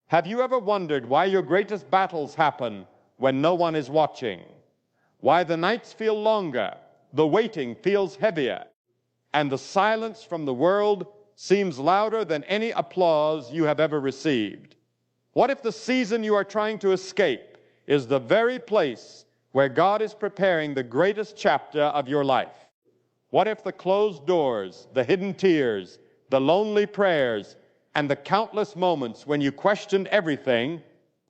Have you ever wondered why your greatest battles happen when no one is watching? Why the nights feel longer, the waiting feels heavier, and the silence from the world seems louder than any applause you have ever received? What if the season you are trying to escape is the very place where God is preparing the greatest chapter of your life? What if the closed doors, the hidden tears, the lonely prayers, and the countless moments when you questioned everything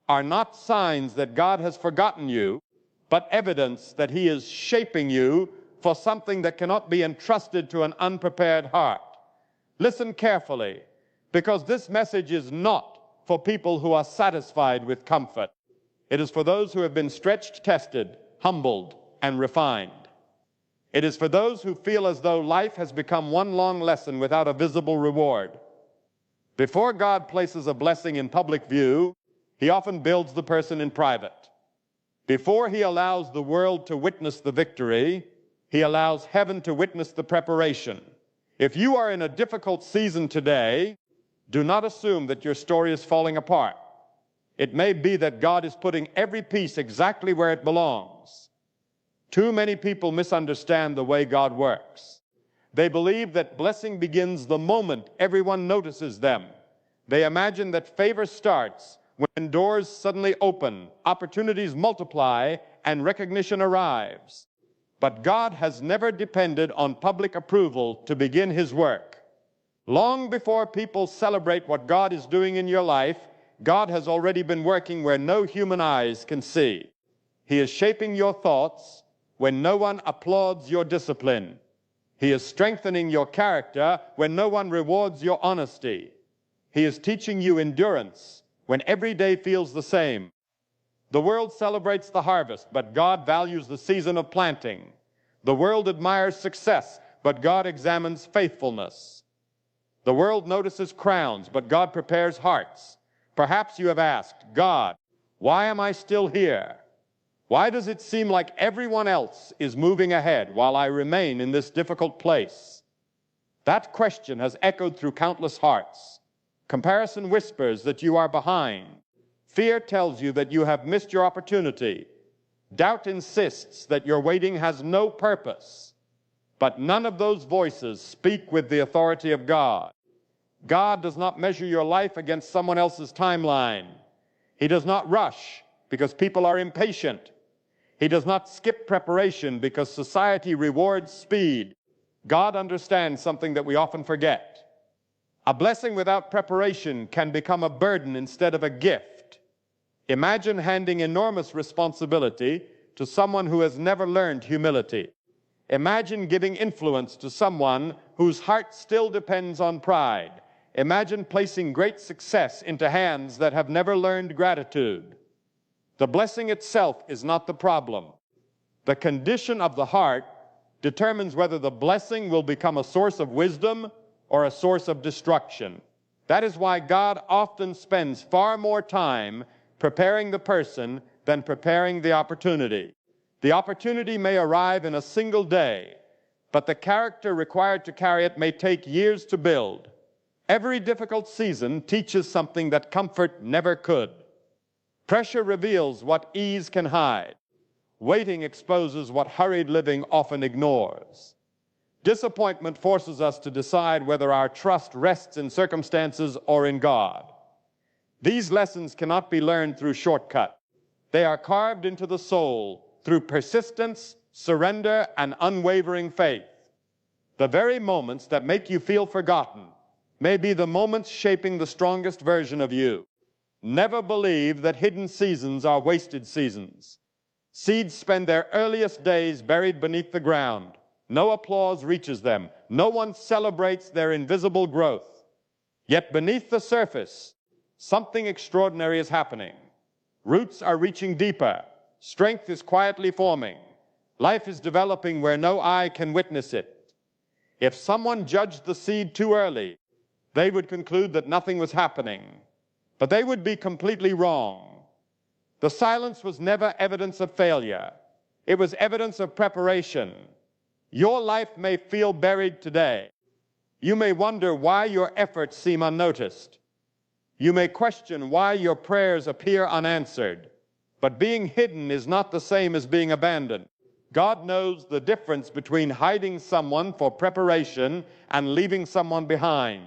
are not signs that God has forgotten you, but evidence that He is shaping you for something that cannot be entrusted to an unprepared heart? Listen carefully, because this message is not for people who are satisfied with comfort. It is for those who have been stretched, tested, humbled, and refined. It is for those who feel as though life has become one long lesson without a visible reward. Before God places a blessing in public view, He often builds the person in private. Before He allows the world to witness the victory, He allows heaven to witness the preparation. If you are in a difficult season today, do not assume that your story is falling apart. It may be that God is putting every piece exactly where it belongs. Too many people misunderstand the way God works. They believe that blessing begins the moment everyone notices them. They imagine that favor starts when doors suddenly open, opportunities multiply, and recognition arrives. But God has never depended on public approval to begin His work. Long before people celebrate what God is doing in your life, God has already been working where no human eyes can see. He is shaping your thoughts when no one applauds your discipline. He is strengthening your character when no one rewards your honesty. He is teaching you endurance when every day feels the same. The world celebrates the harvest, but God values the season of planting. The world admires success, but God examines faithfulness. The world notices crowns, but God prepares hearts. Perhaps you have asked, God, why am I still here? Why does it seem like everyone else is moving ahead while I remain in this difficult place? That question has echoed through countless hearts. Comparison whispers that you are behind. Fear tells you that you have missed your opportunity. Doubt insists that your waiting has no purpose. But none of those voices speak with the authority of God. God does not measure your life against someone else's timeline. He does not rush because people are impatient. He does not skip preparation because society rewards speed. God understands something that we often forget. A blessing without preparation can become a burden instead of a gift. Imagine handing enormous responsibility to someone who has never learned humility. Imagine giving influence to someone whose heart still depends on pride. Imagine placing great success into hands that have never learned gratitude. The blessing itself is not the problem. The condition of the heart determines whether the blessing will become a source of wisdom or a source of destruction. That is why God often spends far more time preparing the person than preparing the opportunity. The opportunity may arrive in a single day, but the character required to carry it may take years to build. Every difficult season teaches something that comfort never could. Pressure reveals what ease can hide. Waiting exposes what hurried living often ignores. Disappointment forces us to decide whether our trust rests in circumstances or in God. These lessons cannot be learned through shortcuts. They are carved into the soul through persistence, surrender, and unwavering faith. The very moments that make you feel forgotten may be the moments shaping the strongest version of you. Never believe that hidden seasons are wasted seasons. Seeds spend their earliest days buried beneath the ground. No applause reaches them. No one celebrates their invisible growth. Yet beneath the surface, something extraordinary is happening. Roots are reaching deeper. Strength is quietly forming. Life is developing where no eye can witness it. If someone judged the seed too early, they would conclude that nothing was happening. But they would be completely wrong. The silence was never evidence of failure. It was evidence of preparation. Your life may feel buried today. You may wonder why your efforts seem unnoticed. You may question why your prayers appear unanswered, but being hidden is not the same as being abandoned. God knows the difference between hiding someone for preparation and leaving someone behind.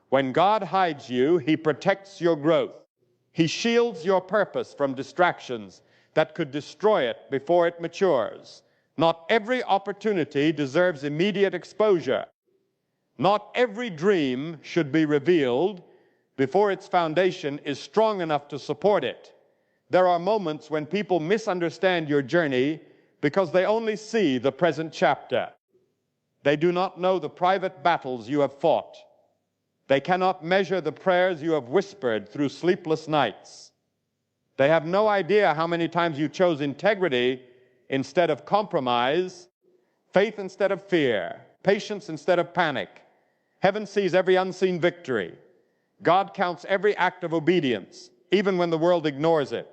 When God hides you, He protects your growth. He shields your purpose from distractions that could destroy it before it matures. Not every opportunity deserves immediate exposure. Not every dream should be revealed before its foundation is strong enough to support it. There are moments when people misunderstand your journey because they only see the present chapter. They do not know the private battles you have fought. They cannot measure the prayers you have whispered through sleepless nights. They have no idea how many times you chose integrity instead of compromise, faith instead of fear, patience instead of panic. Heaven sees every unseen victory. God counts every act of obedience, even when the world ignores it.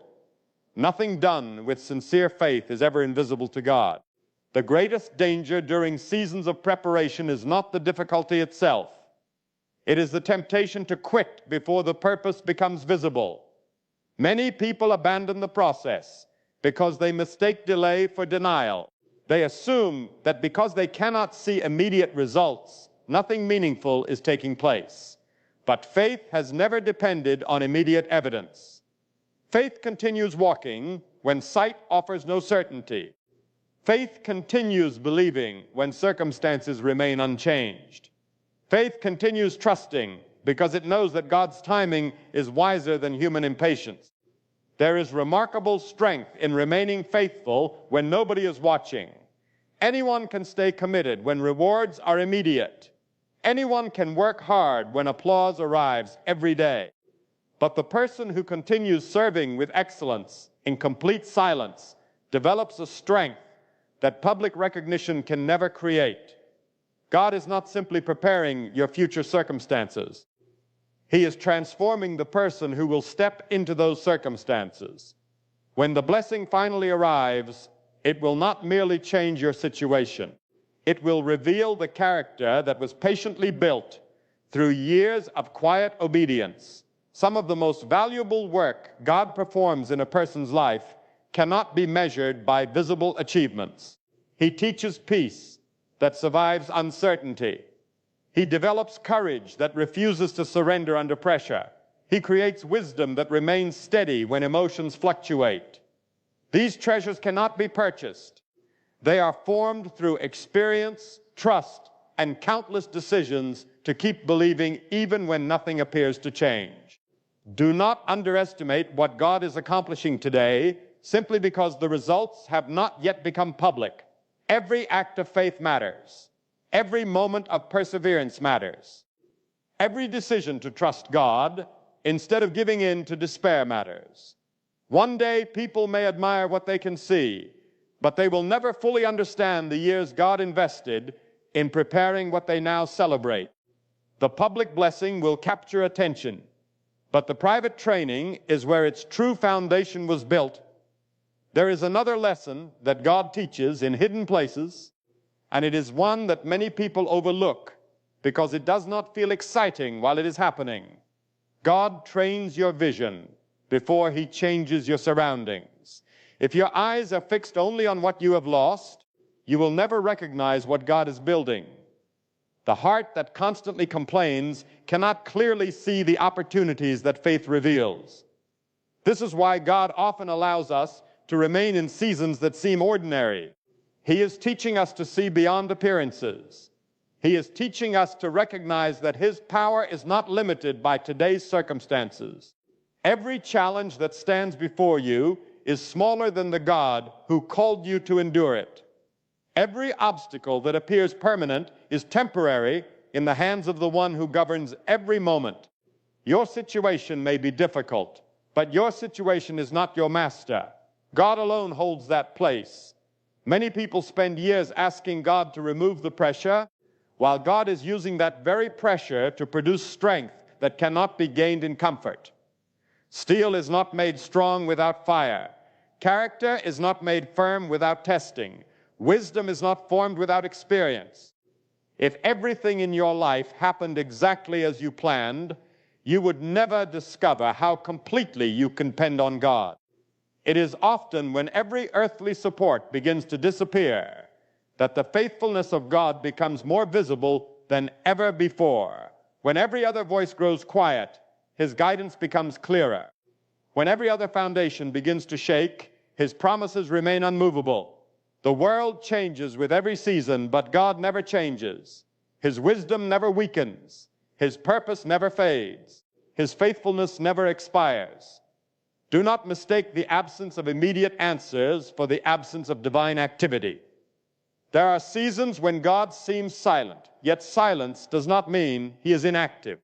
Nothing done with sincere faith is ever invisible to God. The greatest danger during seasons of preparation is not the difficulty itself. It is the temptation to quit before the purpose becomes visible. Many people abandon the process because they mistake delay for denial. They assume that because they cannot see immediate results, nothing meaningful is taking place. But faith has never depended on immediate evidence. Faith continues walking when sight offers no certainty. Faith continues believing when circumstances remain unchanged. Faith continues trusting because it knows that God's timing is wiser than human impatience. There is remarkable strength in remaining faithful when nobody is watching. Anyone can stay committed when rewards are immediate. Anyone can work hard when applause arrives every day. But the person who continues serving with excellence in complete silence develops a strength that public recognition can never create. God is not simply preparing your future circumstances. He is transforming the person who will step into those circumstances. When the blessing finally arrives, it will not merely change your situation. It will reveal the character that was patiently built through years of quiet obedience. Some of the most valuable work God performs in a person's life cannot be measured by visible achievements. He teaches peace that survives uncertainty. He develops courage that refuses to surrender under pressure. He creates wisdom that remains steady when emotions fluctuate. These treasures cannot be purchased. They are formed through experience, trust, and countless decisions to keep believing even when nothing appears to change. Do not underestimate what God is accomplishing today simply because the results have not yet become public. Every act of faith matters. Every moment of perseverance matters. Every decision to trust God instead of giving in to despair matters. One day people may admire what they can see, but they will never fully understand the years God invested in preparing what they now celebrate. The public blessing will capture attention, but the private training is where its true foundation was built. There is another lesson that God teaches in hidden places, and it is one that many people overlook because it does not feel exciting while it is happening. God trains your vision before He changes your surroundings. If your eyes are fixed only on what you have lost, you will never recognize what God is building. The heart that constantly complains cannot clearly see the opportunities that faith reveals. This is why God often allows us to remain in seasons that seem ordinary. He is teaching us to see beyond appearances. He is teaching us to recognize that His power is not limited by today's circumstances. Every challenge that stands before you is smaller than the God who called you to endure it. Every obstacle that appears permanent is temporary in the hands of the one who governs every moment. Your situation may be difficult, but your situation is not your master. God alone holds that place. Many people spend years asking God to remove the pressure, while God is using that very pressure to produce strength that cannot be gained in comfort. Steel is not made strong without fire. Character is not made firm without testing. Wisdom is not formed without experience. If everything in your life happened exactly as you planned, you would never discover how completely you can depend on God. It is often when every earthly support begins to disappear that the faithfulness of God becomes more visible than ever before. When every other voice grows quiet, His guidance becomes clearer. When every other foundation begins to shake, His promises remain unmovable. The world changes with every season, but God never changes. His wisdom never weakens. His purpose never fades. His faithfulness never expires. Do not mistake the absence of immediate answers for the absence of divine activity. There are seasons when God seems silent, yet silence does not mean He is inactive.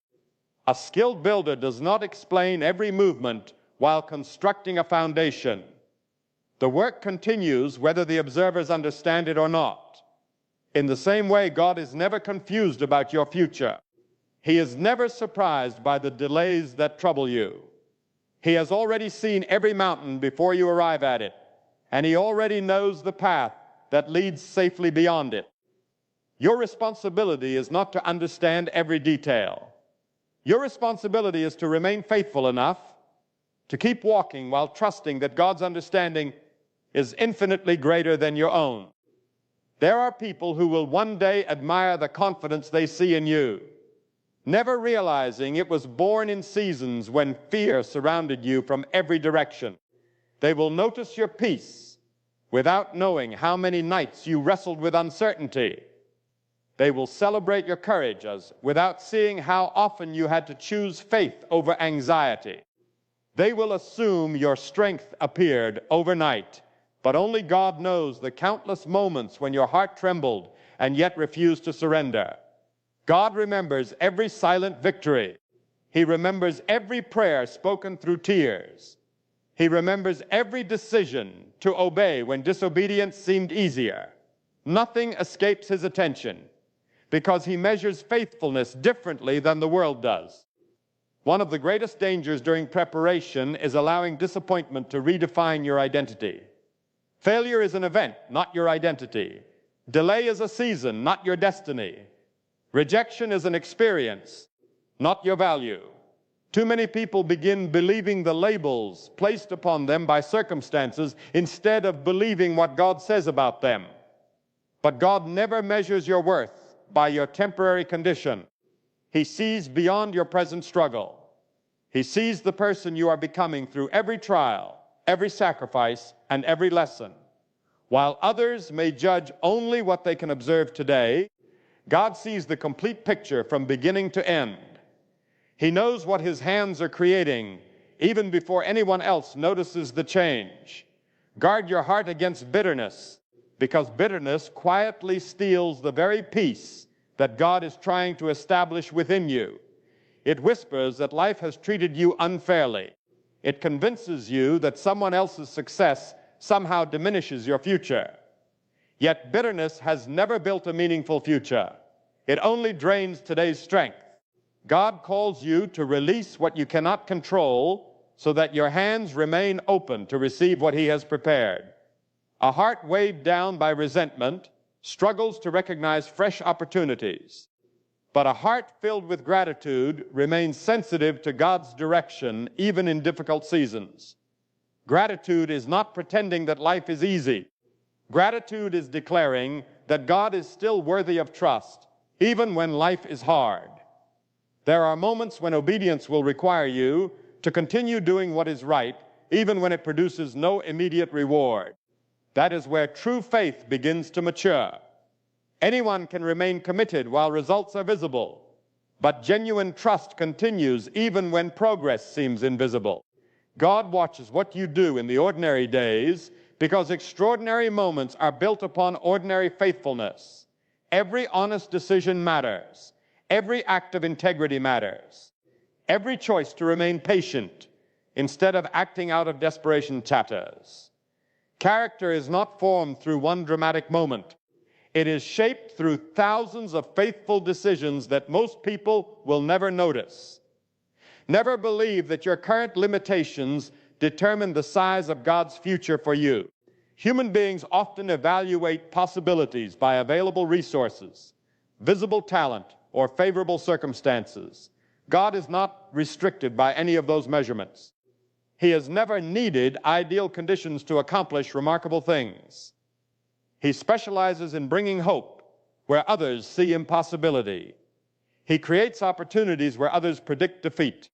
A skilled builder does not explain every movement while constructing a foundation. The work continues whether the observers understand it or not. In the same way, God is never confused about your future. He is never surprised by the delays that trouble you. He has already seen every mountain before you arrive at it, and He already knows the path that leads safely beyond it. Your responsibility is not to understand every detail. Your responsibility is to remain faithful enough to keep walking while trusting that God's understanding is infinitely greater than your own. There are people who will one day admire the confidence they see in you, never realizing it was born in seasons when fear surrounded you from every direction. They will notice your peace without knowing how many nights you wrestled with uncertainty. They will celebrate your courage without seeing how often you had to choose faith over anxiety. They will assume your strength appeared overnight, but only God knows the countless moments when your heart trembled and yet refused to surrender. God remembers every silent victory. He remembers every prayer spoken through tears. He remembers every decision to obey when disobedience seemed easier. Nothing escapes His attention because He measures faithfulness differently than the world does. One of the greatest dangers during preparation is allowing disappointment to redefine your identity. Failure is an event, not your identity. Delay is a season, not your destiny. Rejection is an experience, not your value. Too many people begin believing the labels placed upon them by circumstances instead of believing what God says about them. But God never measures your worth by your temporary condition. He sees beyond your present struggle. He sees the person you are becoming through every trial, every sacrifice, and every lesson. While others may judge only what they can observe today, God sees the complete picture from beginning to end. He knows what His hands are creating even before anyone else notices the change. Guard your heart against bitterness, because bitterness quietly steals the very peace that God is trying to establish within you. It whispers that life has treated you unfairly. It convinces you that someone else's success somehow diminishes your future. Yet bitterness has never built a meaningful future. It only drains today's strength. God calls you to release what you cannot control so that your hands remain open to receive what He has prepared. A heart weighed down by resentment struggles to recognize fresh opportunities, but a heart filled with gratitude remains sensitive to God's direction even in difficult seasons. Gratitude is not pretending that life is easy. Gratitude is declaring that God is still worthy of trust, even when life is hard. There are moments when obedience will require you to continue doing what is right, even when it produces no immediate reward. That is where true faith begins to mature. Anyone can remain committed while results are visible, but genuine trust continues even when progress seems invisible. God watches what you do in the ordinary days because extraordinary moments are built upon ordinary faithfulness. Every honest decision matters. Every act of integrity matters. Every choice to remain patient instead of acting out of desperation matters. Character is not formed through one dramatic moment. It is shaped through thousands of faithful decisions that most people will never notice. Never believe that your current limitations determine the size of God's future for you. Human beings often evaluate possibilities by available resources, visible talent, or favorable circumstances. God is not restricted by any of those measurements. He has never needed ideal conditions to accomplish remarkable things. He specializes in bringing hope where others see impossibility. He creates opportunities where others predict defeat.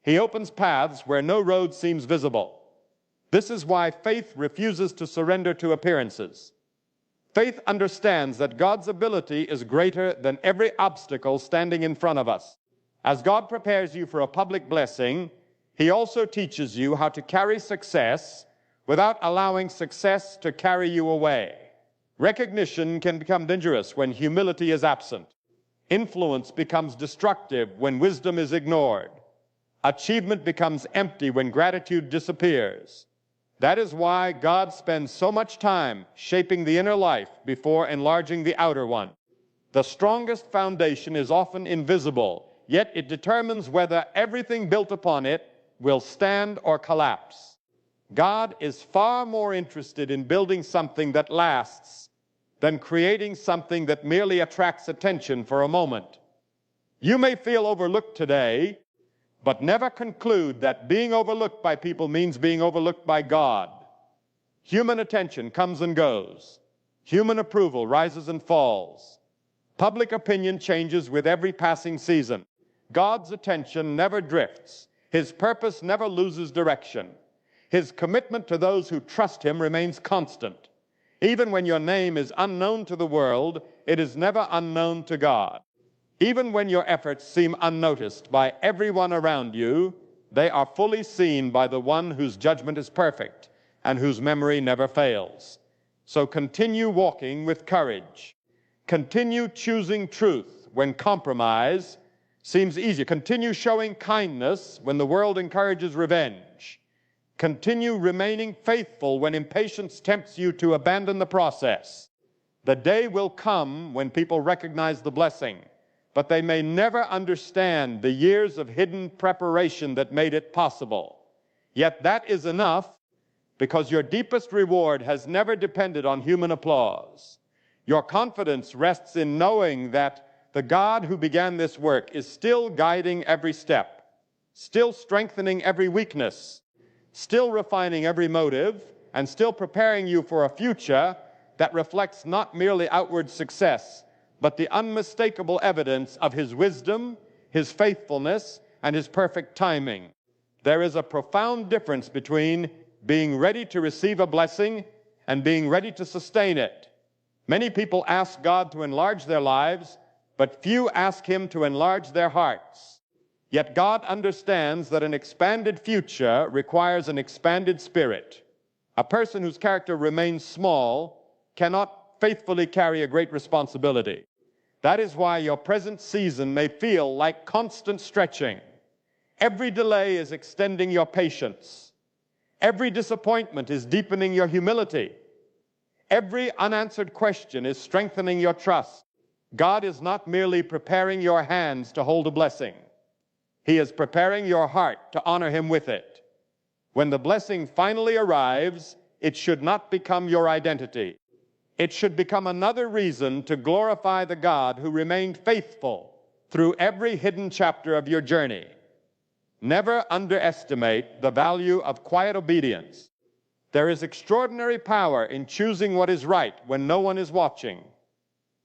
He opens paths where no road seems visible. This is why faith refuses to surrender to appearances. Faith understands that God's ability is greater than every obstacle standing in front of us. As God prepares you for a public blessing, He also teaches you how to carry success without allowing success to carry you away. Recognition can become dangerous when humility is absent. Influence becomes destructive when wisdom is ignored. Achievement becomes empty when gratitude disappears. That is why God spends so much time shaping the inner life before enlarging the outer one. The strongest foundation is often invisible, yet it determines whether everything built upon it will stand or collapse. God is far more interested in building something that lasts than creating something that merely attracts attention for a moment. You may feel overlooked today, but never conclude that being overlooked by people means being overlooked by God. Human attention comes and goes. Human approval rises and falls. Public opinion changes with every passing season. God's attention never drifts. His purpose never loses direction. His commitment to those who trust Him remains constant. Even when your name is unknown to the world, it is never unknown to God. Even when your efforts seem unnoticed by everyone around you, they are fully seen by the one whose judgment is perfect and whose memory never fails. So continue walking with courage. Continue choosing truth when compromise seems easier. Continue showing kindness when the world encourages revenge. Continue remaining faithful when impatience tempts you to abandon the process. The day will come when people recognize the blessing, but they may never understand the years of hidden preparation that made it possible. Yet that is enough, because your deepest reward has never depended on human applause. Your confidence rests in knowing that the God who began this work is still guiding every step, still strengthening every weakness, still refining every motive, and still preparing you for a future that reflects not merely outward success, but the unmistakable evidence of His wisdom, His faithfulness, and His perfect timing. There is a profound difference between being ready to receive a blessing and being ready to sustain it. Many people ask God to enlarge their lives, but few ask Him to enlarge their hearts. Yet God understands that an expanded future requires an expanded spirit. A person whose character remains small cannot faithfully carry a great responsibility. That is why your present season may feel like constant stretching. Every delay is extending your patience. Every disappointment is deepening your humility. Every unanswered question is strengthening your trust. God is not merely preparing your hands to hold a blessing. He is preparing your heart to honor Him with it. When the blessing finally arrives, it should not become your identity. It should become another reason to glorify the God who remained faithful through every hidden chapter of your journey. Never underestimate the value of quiet obedience. There is extraordinary power in choosing what is right when no one is watching.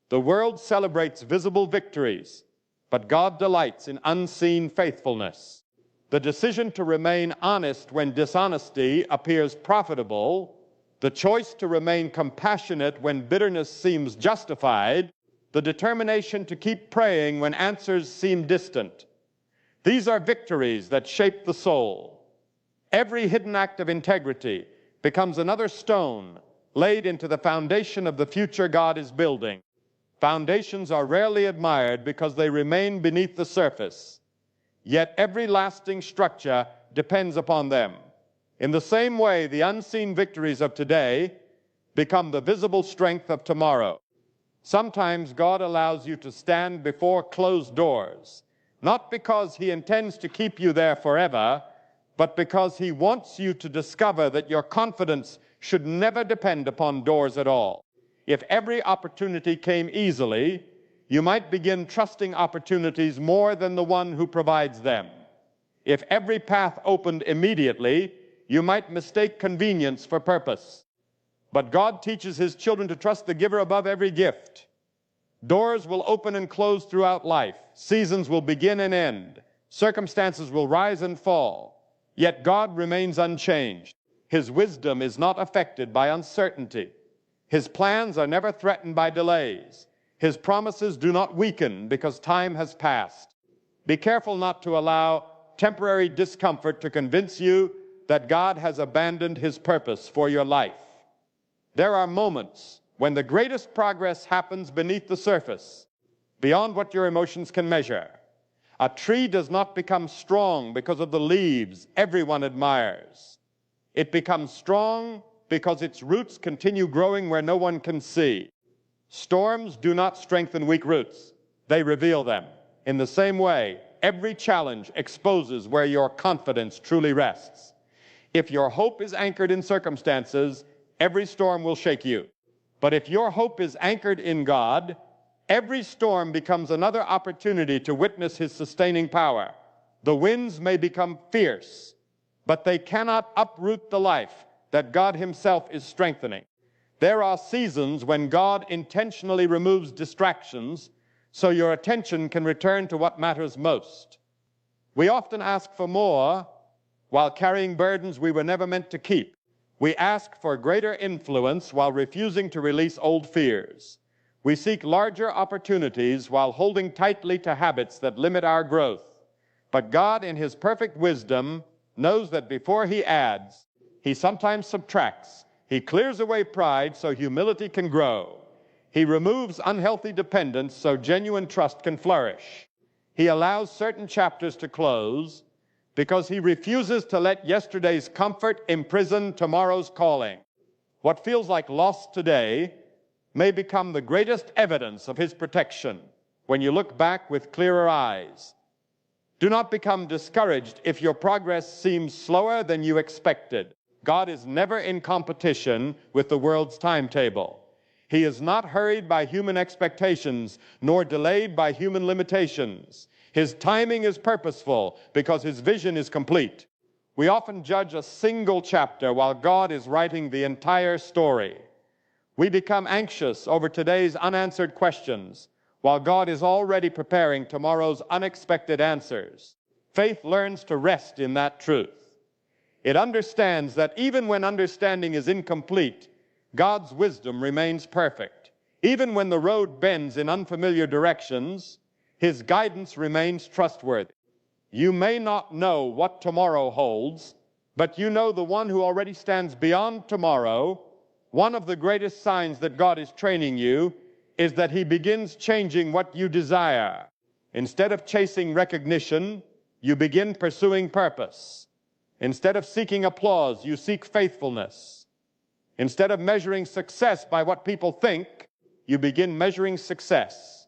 The world celebrates visible victories, but God delights in unseen faithfulness. The decision to remain honest when dishonesty appears profitable, the choice to remain compassionate when bitterness seems justified, the determination to keep praying when answers seem distant. These are victories that shape the soul. Every hidden act of integrity becomes another stone laid into the foundation of the future God is building. Foundations are rarely admired because they remain beneath the surface, yet every lasting structure depends upon them. In the same way, the unseen victories of today become the visible strength of tomorrow. Sometimes God allows you to stand before closed doors, not because He intends to keep you there forever, but because He wants you to discover that your confidence should never depend upon doors at all. If every opportunity came easily, you might begin trusting opportunities more than the one who provides them. If every path opened immediately, you might mistake convenience for purpose. But God teaches His children to trust the giver above every gift. Doors will open and close throughout life. Seasons will begin and end. Circumstances will rise and fall. Yet God remains unchanged. His wisdom is not affected by uncertainty. His plans are never threatened by delays. His promises do not weaken because time has passed. Be careful not to allow temporary discomfort to convince you that God has abandoned His purpose for your life. There are moments when the greatest progress happens beneath the surface, beyond what your emotions can measure. A tree does not become strong because of the leaves everyone admires. It becomes strong because its roots continue growing where no one can see. Storms do not strengthen weak roots. They reveal them. In the same way, every challenge exposes where your confidence truly rests. If your hope is anchored in circumstances, every storm will shake you. But if your hope is anchored in God, every storm becomes another opportunity to witness His sustaining power. The winds may become fierce, but they cannot uproot the life that God Himself is strengthening. There are seasons when God intentionally removes distractions so your attention can return to what matters most. We often ask for more while carrying burdens we were never meant to keep. We ask for greater influence while refusing to release old fears. We seek larger opportunities while holding tightly to habits that limit our growth. But God, in His perfect wisdom, knows that before He adds, He sometimes subtracts. He clears away pride so humility can grow. He removes unhealthy dependence so genuine trust can flourish. He allows certain chapters to close because He refuses to let yesterday's comfort imprison tomorrow's calling. What feels like loss today may become the greatest evidence of His protection when you look back with clearer eyes. Do not become discouraged if your progress seems slower than you expected. God is never in competition with the world's timetable. He is not hurried by human expectations, nor delayed by human limitations. His timing is purposeful because His vision is complete. We often judge a single chapter while God is writing the entire story. We become anxious over today's unanswered questions while God is already preparing tomorrow's unexpected answers. Faith learns to rest in that truth. It understands that even when understanding is incomplete, God's wisdom remains perfect. Even when the road bends in unfamiliar directions, His guidance remains trustworthy. You may not know what tomorrow holds, but you know the one who already stands beyond tomorrow. One of the greatest signs that God is training you is that He begins changing what you desire. Instead of chasing recognition, you begin pursuing purpose. Instead of seeking applause, you seek faithfulness. Instead of measuring success by what people think, you begin measuring success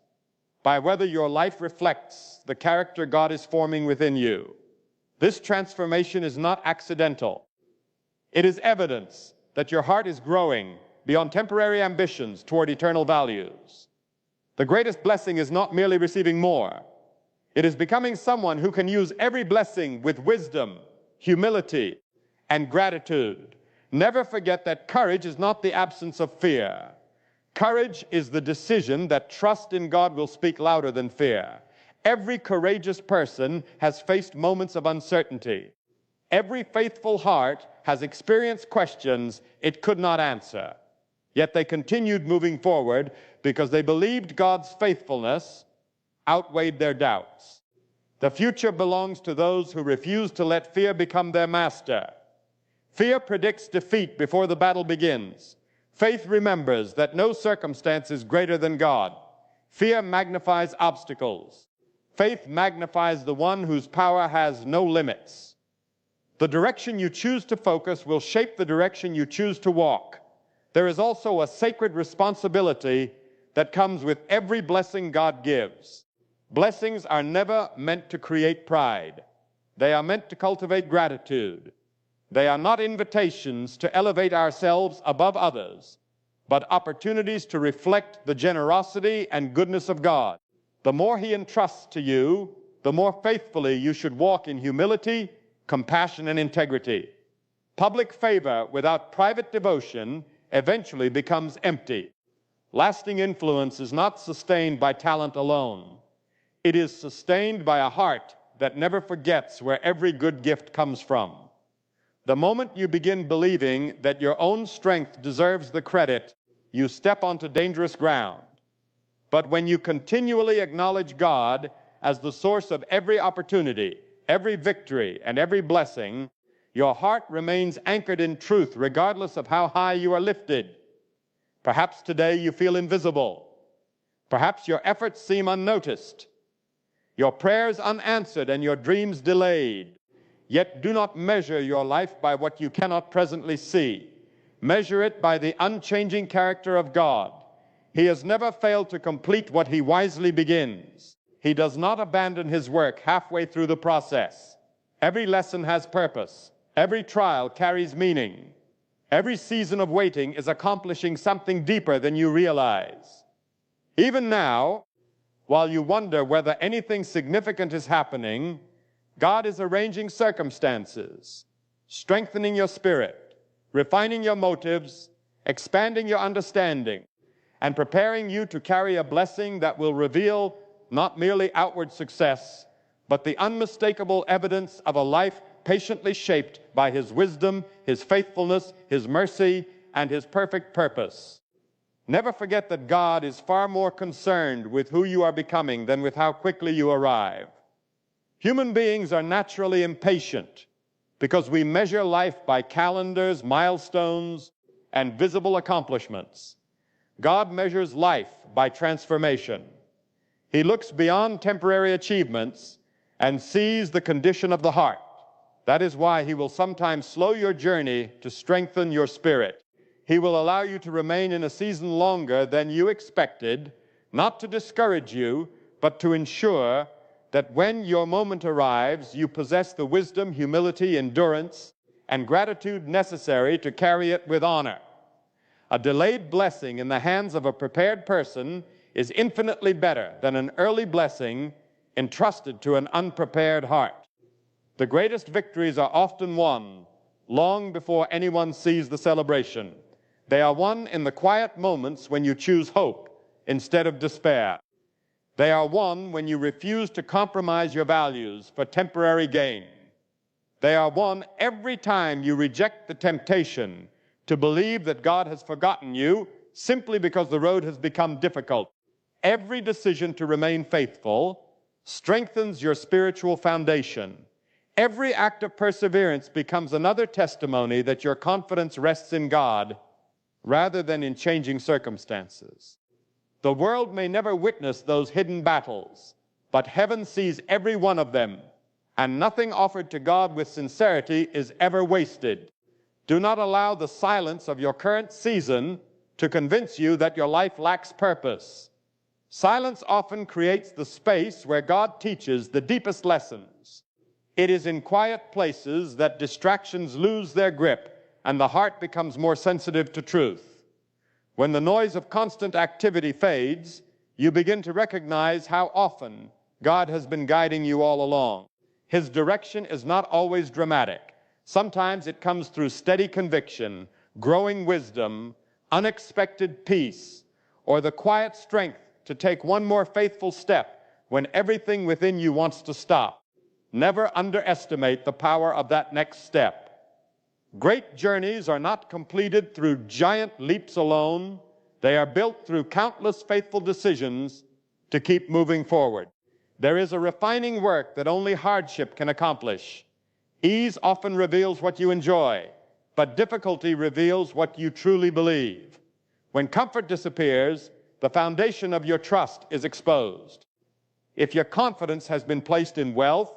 by whether your life reflects the character God is forming within you. This transformation is not accidental. It is evidence that your heart is growing beyond temporary ambitions toward eternal values. The greatest blessing is not merely receiving more. It is becoming someone who can use every blessing with wisdom, humility, and gratitude. Never forget that courage is not the absence of fear. Courage is the decision that trust in God will speak louder than fear. Every courageous person has faced moments of uncertainty. Every faithful heart has experienced questions it could not answer. Yet they continued moving forward because they believed God's faithfulness outweighed their doubts. The future belongs to those who refuse to let fear become their master. Fear predicts defeat before the battle begins. Faith remembers that no circumstance is greater than God. Fear magnifies obstacles. Faith magnifies the one whose power has no limits. The direction you choose to focus will shape the direction you choose to walk. There is also a sacred responsibility that comes with every blessing God gives. Blessings are never meant to create pride. They are meant to cultivate gratitude. They are not invitations to elevate ourselves above others, but opportunities to reflect the generosity and goodness of God. The more He entrusts to you, the more faithfully you should walk in humility, compassion, and integrity. Public favor without private devotion eventually becomes empty. Lasting influence is not sustained by talent alone. It is sustained by a heart that never forgets where every good gift comes from. The moment you begin believing that your own strength deserves the credit, you step onto dangerous ground. But when you continually acknowledge God as the source of every opportunity, every victory, and every blessing, your heart remains anchored in truth regardless of how high you are lifted. Perhaps today you feel invisible. Perhaps your efforts seem unnoticed, your prayers unanswered, and your dreams delayed. Yet do not measure your life by what you cannot presently see. Measure it by the unchanging character of God. He has never failed to complete what He wisely begins. He does not abandon His work halfway through the process. Every lesson has purpose. Every trial carries meaning. Every season of waiting is accomplishing something deeper than you realize. Even now, while you wonder whether anything significant is happening, God is arranging circumstances, strengthening your spirit, refining your motives, expanding your understanding, and preparing you to carry a blessing that will reveal not merely outward success, but the unmistakable evidence of a life patiently shaped by His wisdom, His faithfulness, His mercy, and His perfect purpose. Never forget that God is far more concerned with who you are becoming than with how quickly you arrive. Human beings are naturally impatient because we measure life by calendars, milestones, and visible accomplishments. God measures life by transformation. He looks beyond temporary achievements and sees the condition of the heart. That is why He will sometimes slow your journey to strengthen your spirit. He will allow you to remain in a season longer than you expected, not to discourage you, but to ensure that when your moment arrives, you possess the wisdom, humility, endurance, and gratitude necessary to carry it with honor. A delayed blessing in the hands of a prepared person is infinitely better than an early blessing entrusted to an unprepared heart. The greatest victories are often won long before anyone sees the celebration. They are won in the quiet moments when you choose hope instead of despair. They are won when you refuse to compromise your values for temporary gain. They are won every time you reject the temptation to believe that God has forgotten you simply because the road has become difficult. Every decision to remain faithful strengthens your spiritual foundation. Every act of perseverance becomes another testimony that your confidence rests in God rather than in changing circumstances. The world may never witness those hidden battles, but heaven sees every one of them, and nothing offered to God with sincerity is ever wasted. Do not allow the silence of your current season to convince you that your life lacks purpose. Silence often creates the space where God teaches the deepest lessons. It is in quiet places that distractions lose their grip and the heart becomes more sensitive to truth. When the noise of constant activity fades, you begin to recognize how often God has been guiding you all along. His direction is not always dramatic. Sometimes it comes through steady conviction, growing wisdom, unexpected peace, or the quiet strength to take one more faithful step when everything within you wants to stop. Never underestimate the power of that next step. Great journeys are not completed through giant leaps alone. They are built through countless faithful decisions to keep moving forward. There is a refining work that only hardship can accomplish. Ease often reveals what you enjoy, but difficulty reveals what you truly believe. When comfort disappears, the foundation of your trust is exposed. If your confidence has been placed in wealth,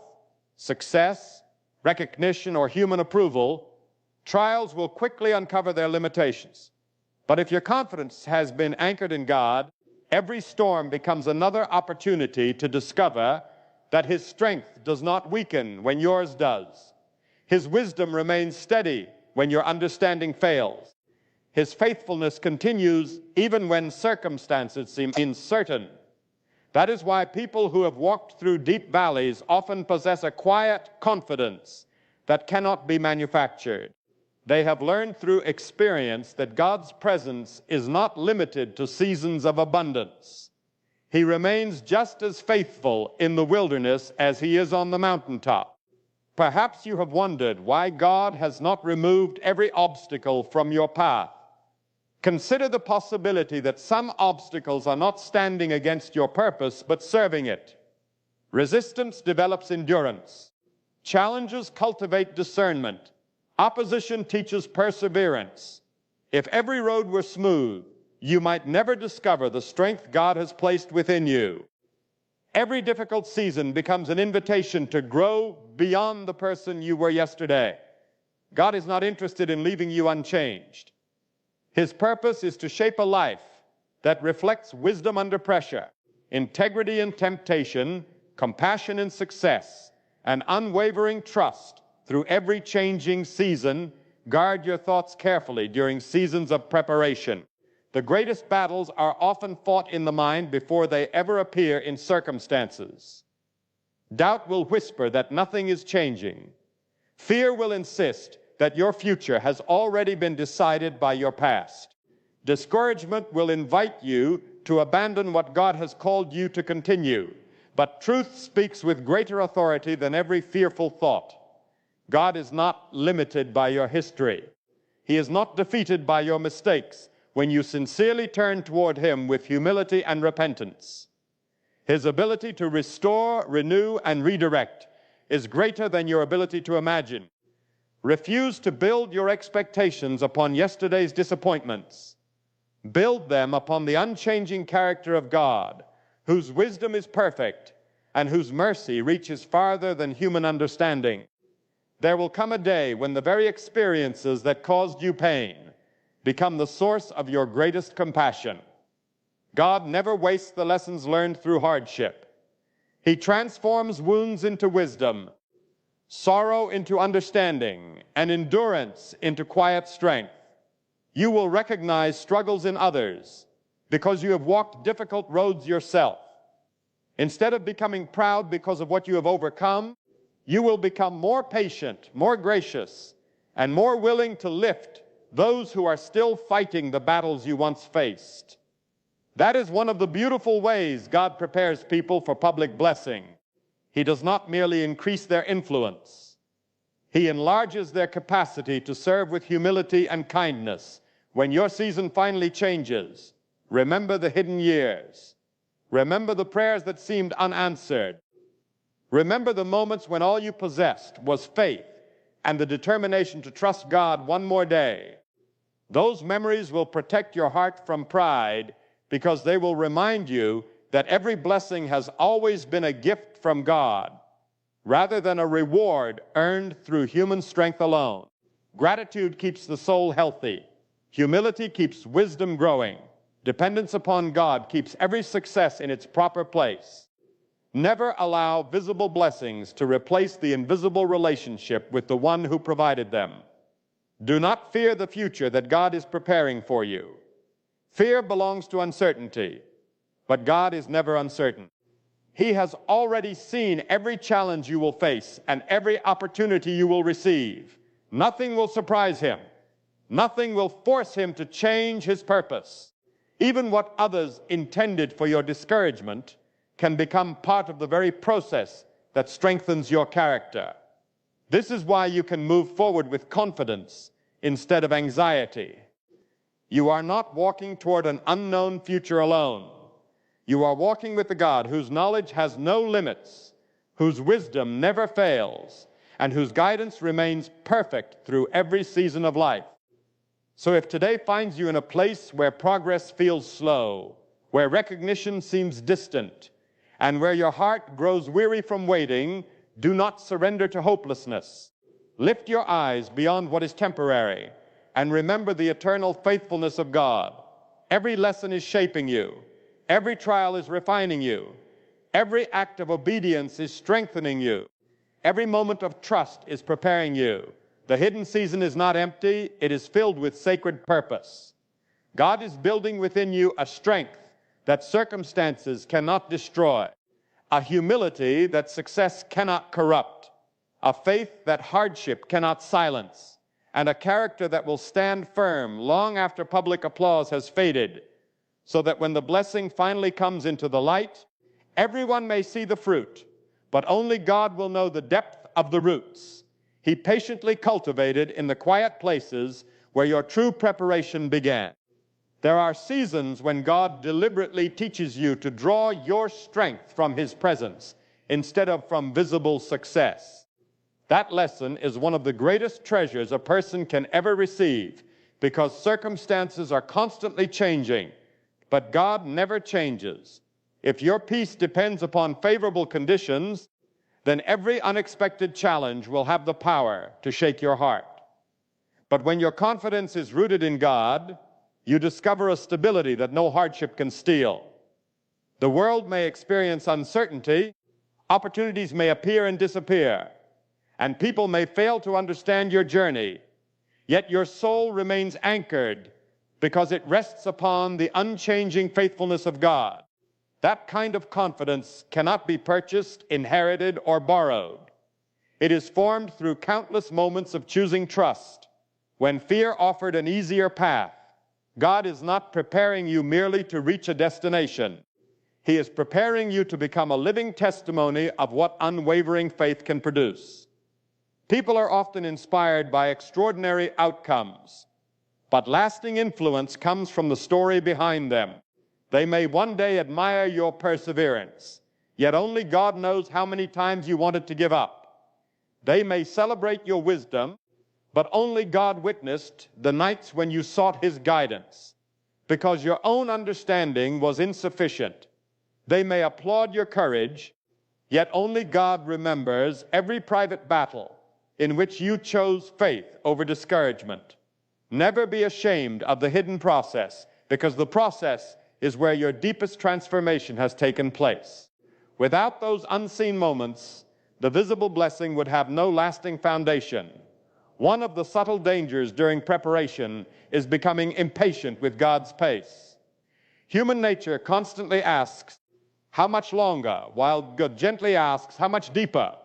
success, recognition, or human approval, trials will quickly uncover their limitations. But if your confidence has been anchored in God, every storm becomes another opportunity to discover that His strength does not weaken when yours does. His wisdom remains steady when your understanding fails. His faithfulness continues even when circumstances seem uncertain. That is why people who have walked through deep valleys often possess a quiet confidence that cannot be manufactured. They have learned through experience that God's presence is not limited to seasons of abundance. He remains just as faithful in the wilderness as he is on the mountaintop. Perhaps you have wondered why God has not removed every obstacle from your path. Consider the possibility that some obstacles are not standing against your purpose, but serving it. Resistance develops endurance. Challenges cultivate discernment. Opposition teaches perseverance. If every road were smooth, you might never discover the strength God has placed within you. Every difficult season becomes an invitation to grow beyond the person you were yesterday. God is not interested in leaving you unchanged. His purpose is to shape a life that reflects wisdom under pressure, integrity in temptation, compassion in success, and unwavering trust through every changing season. Guard your thoughts carefully during seasons of preparation. The greatest battles are often fought in the mind before they ever appear in circumstances. Doubt will whisper that nothing is changing. Fear will insist that your future has already been decided by your past. Discouragement will invite you to abandon what God has called you to continue. But truth speaks with greater authority than every fearful thought. God is not limited by your history. He is not defeated by your mistakes when you sincerely turn toward Him with humility and repentance. His ability to restore, renew, and redirect is greater than your ability to imagine. Refuse to build your expectations upon yesterday's disappointments. Build them upon the unchanging character of God, whose wisdom is perfect and whose mercy reaches farther than human understanding. There will come a day when the very experiences that caused you pain become the source of your greatest compassion. God never wastes the lessons learned through hardship. He transforms wounds into wisdom, sorrow into understanding, and endurance into quiet strength. You will recognize struggles in others because you have walked difficult roads yourself. Instead of becoming proud because of what you have overcome, you will become more patient, more gracious, and more willing to lift those who are still fighting the battles you once faced. That is one of the beautiful ways God prepares people for public blessing. He does not merely increase their influence. He enlarges their capacity to serve with humility and kindness. When your season finally changes, remember the hidden years. Remember the prayers that seemed unanswered. Remember the moments when all you possessed was faith and the determination to trust God one more day. Those memories will protect your heart from pride because they will remind you that every blessing has always been a gift from God, rather than a reward earned through human strength alone. Gratitude keeps the soul healthy. Humility keeps wisdom growing. Dependence upon God keeps every success in its proper place. Never allow visible blessings to replace the invisible relationship with the one who provided them. Do not fear the future that God is preparing for you. Fear belongs to uncertainty, but God is never uncertain. He has already seen every challenge you will face and every opportunity you will receive. Nothing will surprise Him. Nothing will force Him to change His purpose. Even what others intended for your discouragement can become part of the very process that strengthens your character. This is why you can move forward with confidence instead of anxiety. You are not walking toward an unknown future alone. You are walking with the God whose knowledge has no limits, whose wisdom never fails, and whose guidance remains perfect through every season of life. So if today finds you in a place where progress feels slow, where recognition seems distant, and where your heart grows weary from waiting, do not surrender to hopelessness. Lift your eyes beyond what is temporary and remember the eternal faithfulness of God. Every lesson is shaping you. Every trial is refining you. Every act of obedience is strengthening you. Every moment of trust is preparing you. The hidden season is not empty, it is filled with sacred purpose. God is building within you a strength that circumstances cannot destroy, a humility that success cannot corrupt, a faith that hardship cannot silence, and a character that will stand firm long after public applause has faded, so that when the blessing finally comes into the light, everyone may see the fruit, but only God will know the depth of the roots He patiently cultivated in the quiet places where your true preparation began. There are seasons when God deliberately teaches you to draw your strength from His presence instead of from visible success. That lesson is one of the greatest treasures a person can ever receive, because circumstances are constantly changing, but God never changes. If your peace depends upon favorable conditions, then every unexpected challenge will have the power to shake your heart. But when your confidence is rooted in God, you discover a stability that no hardship can steal. The world may experience uncertainty, opportunities may appear and disappear, and people may fail to understand your journey, yet your soul remains anchored because it rests upon the unchanging faithfulness of God. That kind of confidence cannot be purchased, inherited, or borrowed. It is formed through countless moments of choosing trust. When fear offered an easier path, God is not preparing you merely to reach a destination. He is preparing you to become a living testimony of what unwavering faith can produce. People are often inspired by extraordinary outcomes, but lasting influence comes from the story behind them. They may one day admire your perseverance, yet only God knows how many times you wanted to give up. They may celebrate your wisdom, but only God witnessed the nights when you sought His guidance, because your own understanding was insufficient. They may applaud your courage, yet only God remembers every private battle in which you chose faith over discouragement. Never be ashamed of the hidden process, because the process is where your deepest transformation has taken place. Without those unseen moments, the visible blessing would have no lasting foundation. One of the subtle dangers during preparation is becoming impatient with God's pace. Human nature constantly asks, "How much longer?" while God gently asks, "How much deeper?"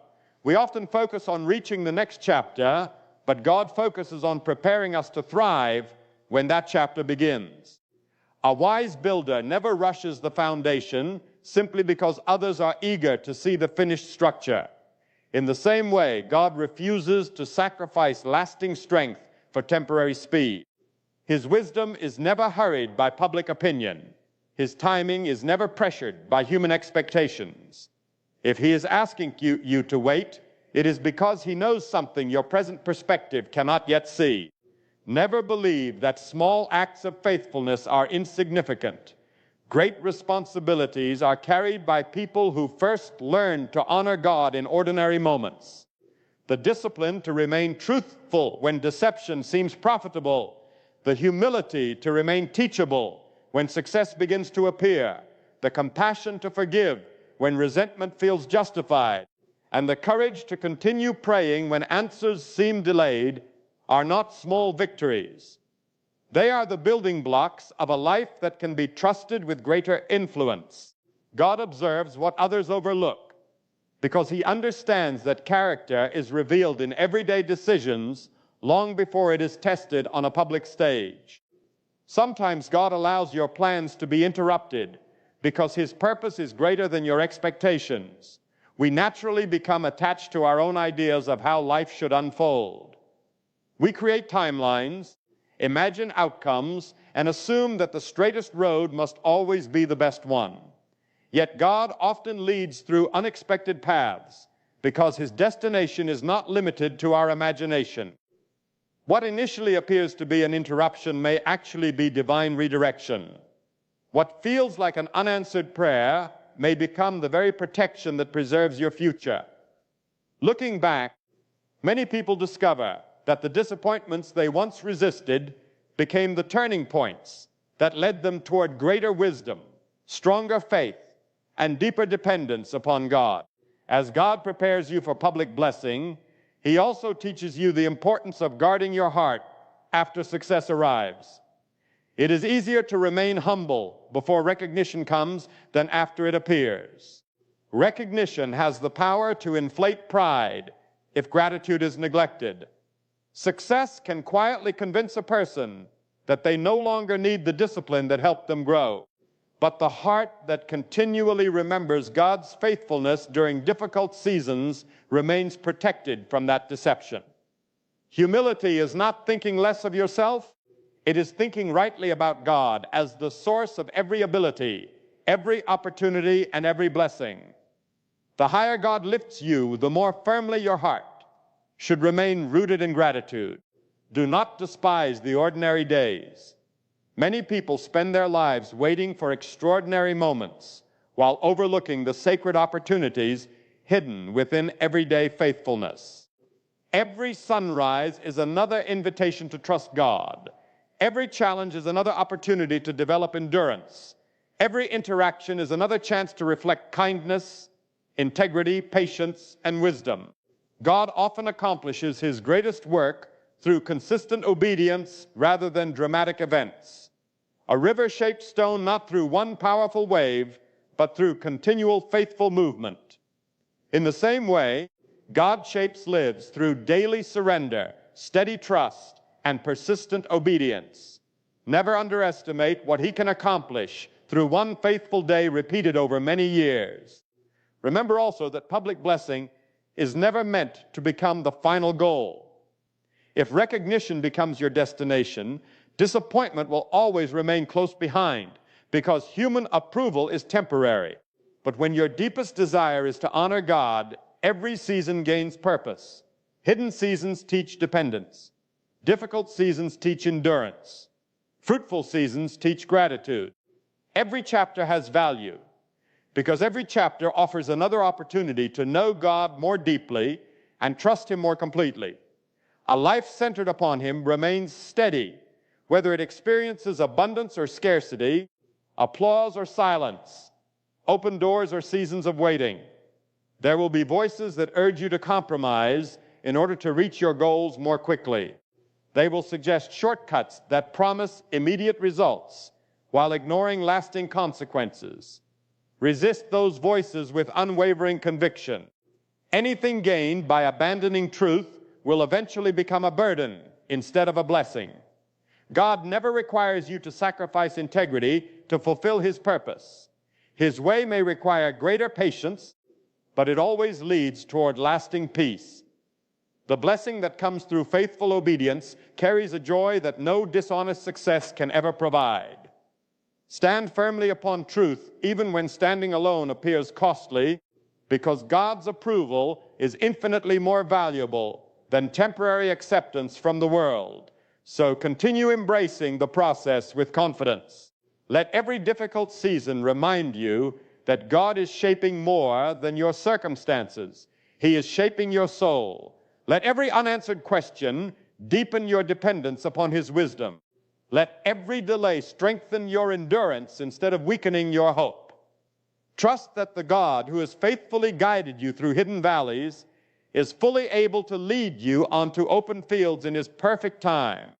We often focus on reaching the next chapter, but God focuses on preparing us to thrive when that chapter begins. A wise builder never rushes the foundation simply because others are eager to see the finished structure. In the same way, God refuses to sacrifice lasting strength for temporary speed. His wisdom is never hurried by public opinion. His timing is never pressured by human expectations. If He is asking you to wait, it is because He knows something your present perspective cannot yet see. Never believe that small acts of faithfulness are insignificant. Great responsibilities are carried by people who first learned to honor God in ordinary moments. The discipline to remain truthful when deception seems profitable, the humility to remain teachable when success begins to appear, the compassion to forgive when resentment feels justified, and the courage to continue praying when answers seem delayed are not small victories. They are the building blocks of a life that can be trusted with greater influence. God observes what others overlook, because He understands that character is revealed in everyday decisions long before it is tested on a public stage. Sometimes God allows your plans to be interrupted because His purpose is greater than your expectations. We naturally become attached to our own ideas of how life should unfold. We create timelines, imagine outcomes, and assume that the straightest road must always be the best one. Yet God often leads through unexpected paths because His destination is not limited to our imagination. What initially appears to be an interruption may actually be divine redirection. What feels like an unanswered prayer may become the very protection that preserves your future. Looking back, many people discover that the disappointments they once resisted became the turning points that led them toward greater wisdom, stronger faith, and deeper dependence upon God. As God prepares you for public blessing, He also teaches you the importance of guarding your heart after success arrives. It is easier to remain humble before recognition comes than after it appears. Recognition has the power to inflate pride if gratitude is neglected. Success can quietly convince a person that they no longer need the discipline that helped them grow. But the heart that continually remembers God's faithfulness during difficult seasons remains protected from that deception. Humility is not thinking less of yourself. It is thinking rightly about God as the source of every ability, every opportunity, and every blessing. The higher God lifts you, the more firmly your heart should remain rooted in gratitude. Do not despise the ordinary days. Many people spend their lives waiting for extraordinary moments while overlooking the sacred opportunities hidden within everyday faithfulness. Every sunrise is another invitation to trust God. Every challenge is another opportunity to develop endurance. Every interaction is another chance to reflect kindness, integrity, patience, and wisdom. God often accomplishes his greatest work through consistent obedience rather than dramatic events. A river-shaped stone not through one powerful wave, but through continual faithful movement. In the same way, God shapes lives through daily surrender, steady trust, and persistent obedience. Never underestimate what he can accomplish through one faithful day repeated over many years. Remember also that public blessing is never meant to become the final goal. If recognition becomes your destination, disappointment will always remain close behind because human approval is temporary. But when your deepest desire is to honor God, every season gains purpose. Hidden seasons teach dependence. Difficult seasons teach endurance. Fruitful seasons teach gratitude. Every chapter has value because every chapter offers another opportunity to know God more deeply and trust him more completely. A life centered upon him remains steady, whether it experiences abundance or scarcity, applause or silence, open doors or seasons of waiting. There will be voices that urge you to compromise in order to reach your goals more quickly. They will suggest shortcuts that promise immediate results while ignoring lasting consequences. Resist those voices with unwavering conviction. Anything gained by abandoning truth will eventually become a burden instead of a blessing. God never requires you to sacrifice integrity to fulfill his purpose. His way may require greater patience, but it always leads toward lasting peace. The blessing that comes through faithful obedience carries a joy that no dishonest success can ever provide. Stand firmly upon truth even when standing alone appears costly, because God's approval is infinitely more valuable than temporary acceptance from the world. So continue embracing the process with confidence. Let every difficult season remind you that God is shaping more than your circumstances. He is shaping your soul. Let every unanswered question deepen your dependence upon his wisdom. Let every delay strengthen your endurance instead of weakening your hope. Trust that the God who has faithfully guided you through hidden valleys is fully able to lead you onto open fields in his perfect time.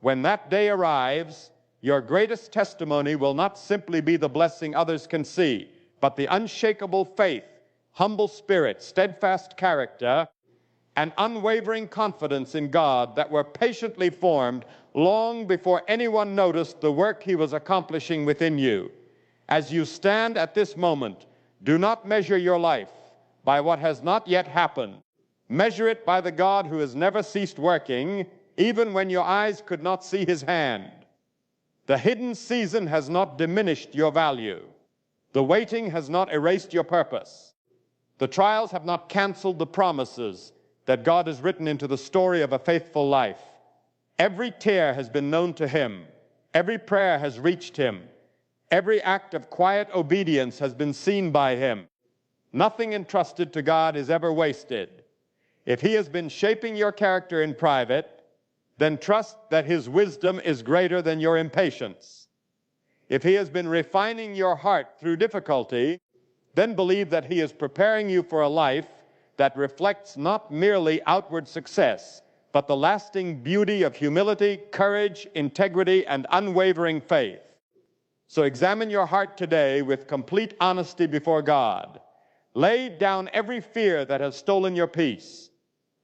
When that day arrives, your greatest testimony will not simply be the blessing others can see, but the unshakable faith, humble spirit, steadfast character, and unwavering confidence in God that were patiently formed long before anyone noticed the work he was accomplishing within you. As you stand at this moment, do not measure your life by what has not yet happened. Measure it by the God who has never ceased working, even when your eyes could not see his hand. The hidden season has not diminished your value. The waiting has not erased your purpose. The trials have not canceled the promises that God has written into the story of a faithful life. Every tear has been known to him. Every prayer has reached him. Every act of quiet obedience has been seen by him. Nothing entrusted to God is ever wasted. If he has been shaping your character in private, then trust that his wisdom is greater than your impatience. If he has been refining your heart through difficulty, then believe that he is preparing you for a life that reflects not merely outward success, but the lasting beauty of humility, courage, integrity, and unwavering faith. So examine your heart today with complete honesty before God. Lay down every fear that has stolen your peace.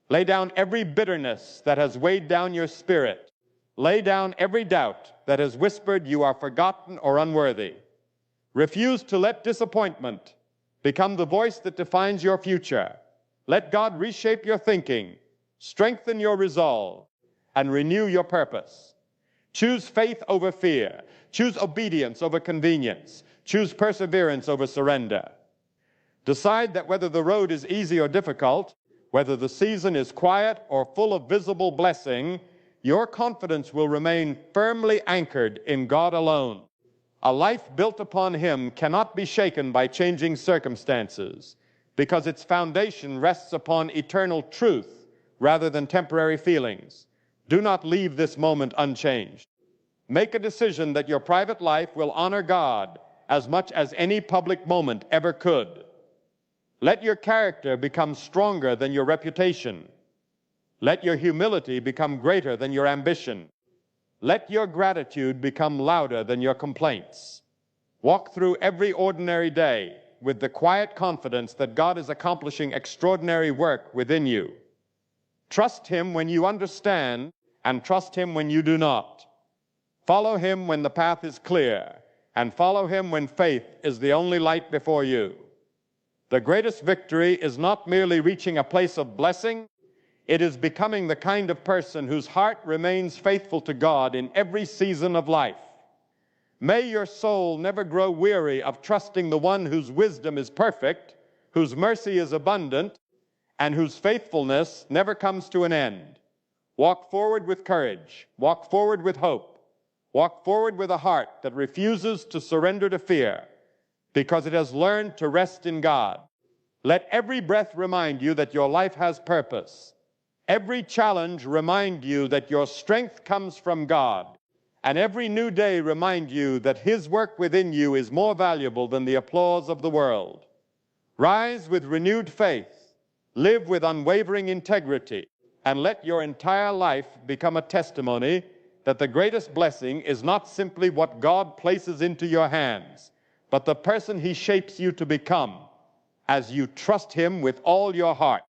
Lay down every bitterness that has weighed down your spirit. Lay down every doubt that has whispered you are forgotten or unworthy. Refuse to let disappointment become the voice that defines your future. Let God reshape your thinking, strengthen your resolve, and renew your purpose. Choose faith over fear. Choose obedience over convenience. Choose perseverance over surrender. Decide that whether the road is easy or difficult, whether the season is quiet or full of visible blessing, your confidence will remain firmly anchored in God alone. A life built upon Him cannot be shaken by changing circumstances, because its foundation rests upon eternal truth rather than temporary feelings. Do not leave this moment unchanged. Make a decision that your private life will honor God as much as any public moment ever could. Let your character become stronger than your reputation. Let your humility become greater than your ambition. Let your gratitude become louder than your complaints. Walk through every ordinary day with the quiet confidence that God is accomplishing extraordinary work within you. Trust Him when you understand, and trust Him when you do not. Follow Him when the path is clear, and follow Him when faith is the only light before you. The greatest victory is not merely reaching a place of blessing, it is becoming the kind of person whose heart remains faithful to God in every season of life. May your soul never grow weary of trusting the one whose wisdom is perfect, whose mercy is abundant, and whose faithfulness never comes to an end. Walk forward with courage. Walk forward with hope. Walk forward with a heart that refuses to surrender to fear, because it has learned to rest in God. Let every breath remind you that your life has purpose. Every challenge remind you that your strength comes from God. And every new day remind you that His work within you is more valuable than the applause of the world. Rise with renewed faith. Live with unwavering integrity. And let your entire life become a testimony that the greatest blessing is not simply what God places into your hands, but the person He shapes you to become as you trust Him with all your heart.